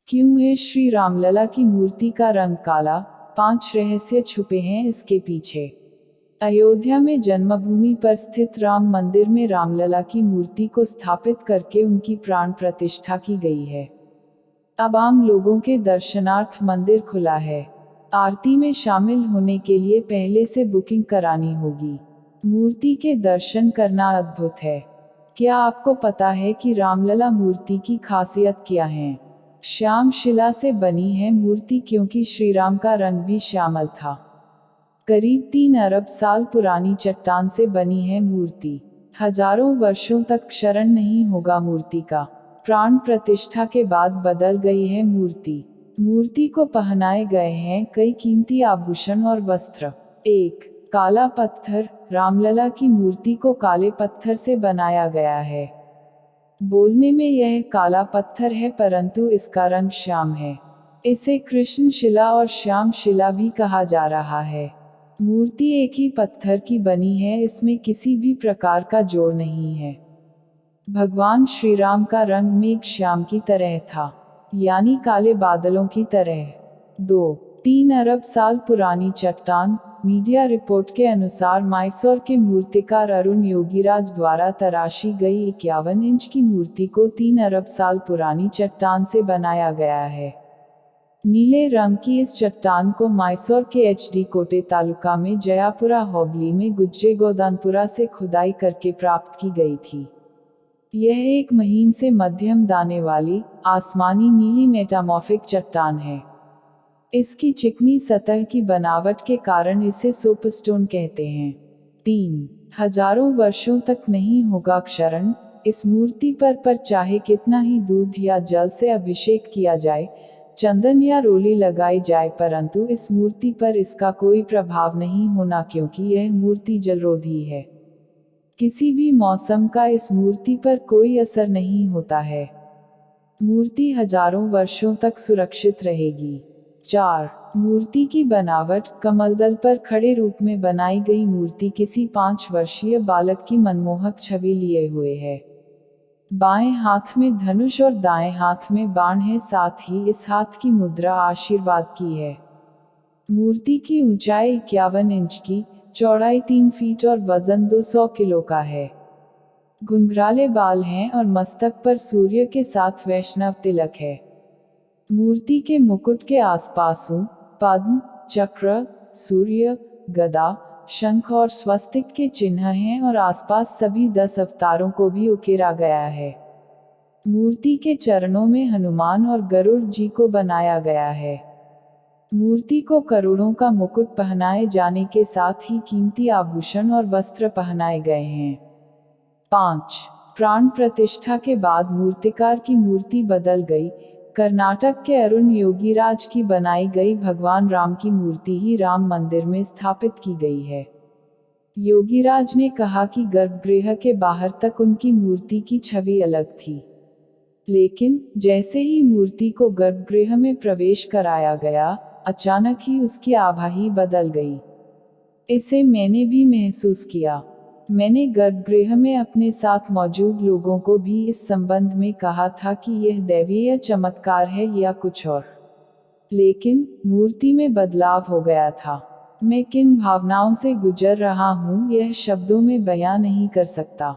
क्यों है श्री रामलला की मूर्ति का रंग काला? 5 रहस्य छुपे हैं इसके पीछे। अयोध्या में जन्मभूमि पर स्थित राम मंदिर में रामलला की मूर्ति को स्थापित करके उनकी प्राण प्रतिष्ठा की गई है। अब आम लोगों के दर्शनार्थ मंदिर खुला है। आरती में शामिल होने के लिए पहले से बुकिंग करानी होगी। मूर्ति के दर्शन करना अद्भुत है। क्या आपको पता है कि रामलला मूर्ति की खासियत क्या है? श्याम शिला से बनी है मूर्ति क्योंकि श्री राम का रंग भी श्यामल था। करीब 3 अरब साल पुरानी चट्टान से बनी है मूर्ति। हजारों वर्षों तक क्षरण नहीं होगा मूर्ति का। प्राण प्रतिष्ठा के बाद बदल गई है मूर्ति। मूर्ति को पहनाए गए हैं कई कीमती आभूषण और वस्त्र। 1. काला पत्थर। रामलला की मूर्ति को काले पत्थर से बनाया गया है। बोलने में यह काला पत्थर है परंतु इसका रंग श्याम है। इसे कृष्ण शिला और श्याम शिला भी कहा जा रहा है। मूर्ति एक ही पत्थर की बनी है, इसमें किसी भी प्रकार का जोड़ नहीं है। भगवान श्री राम का रंग मेघ श्याम की तरह था, यानी काले बादलों की तरह। 2. 3 अरब साल पुरानी चट्टान। मीडिया रिपोर्ट के अनुसार मैसूर के मूर्तिकार अरुण योगीराज द्वारा तराशी गई 51 इंच की मूर्ति को 3 अरब साल पुरानी चट्टान से बनाया गया है। नीले रंग की इस चट्टान को मैसूर के एचडी कोटे तालुका में जयापुरा होबली में गुज्जे गोदानपुरा से खुदाई करके प्राप्त की गई थी। यह एक महीन से मध्यम दाने वाली आसमानी नीली मेटामॉर्फिक चट्टान है। इसकी चिकनी सतह की बनावट के कारण इसे सोपस्टोन कहते हैं। 3. हजारों वर्षों तक नहीं होगा क्षरण। इस मूर्ति पर चाहे कितना ही दूध या जल से अभिषेक किया जाए, चंदन या रोली लगाई जाए, परंतु इस मूर्ति पर इसका कोई प्रभाव नहीं होना क्योंकि यह मूर्ति जलरोधी है। किसी भी मौसम का इस मूर्ति पर कोई असर नहीं होता है। मूर्ति हजारों वर्षों तक सुरक्षित रहेगी। 4. मूर्ति की बनावट। कमलदल पर खड़े रूप में बनाई गई मूर्ति किसी 5 वर्षीय बालक की मनमोहक छवि लिए हुए है। बाएं हाथ में धनुष और दाएं हाथ में बाण है, साथ ही इस हाथ की मुद्रा आशीर्वाद की है। मूर्ति की ऊंचाई 51 इंच की, चौड़ाई 3 फीट और वजन 200 किलो का है। घुंघराले बाल हैं और मस्तक पर सूर्य के साथ वैष्णव तिलक है। मूर्ति के मुकुट के आसपास पद्म, चक्र, सूर्य, गदा, शंख और स्वस्तिक के चिन्ह हैं और आसपास सभी 10 अवतारों को भी उकेरा गया है। मूर्ति के चरणों में हनुमान और गरुड़ जी को बनाया गया है। मूर्ति को करोड़ों का मुकुट पहनाए जाने के साथ ही कीमती आभूषण और वस्त्र पहनाए गए हैं। 5. प्राण प्रतिष्ठा के बाद मूर्तिकार की मूर्ति बदल गई। कर्नाटक के अरुण योगीराज की बनाई गई भगवान राम की मूर्ति ही राम मंदिर में स्थापित की गई है। योगीराज ने कहा कि गर्भगृह के बाहर तक उनकी मूर्ति की छवि अलग थी, लेकिन जैसे ही मूर्ति को गर्भगृह में प्रवेश कराया गया, अचानक ही उसकी आभा ही बदल गई। इसे मैंने भी महसूस किया। मैंने गर्भगृह में अपने साथ मौजूद लोगों को भी इस संबंध में कहा था कि यह दैवीय चमत्कार है या कुछ और, लेकिन मूर्ति में बदलाव हो गया था। मैं किन भावनाओं से गुजर रहा हूँ यह शब्दों में बयां नहीं कर सकता।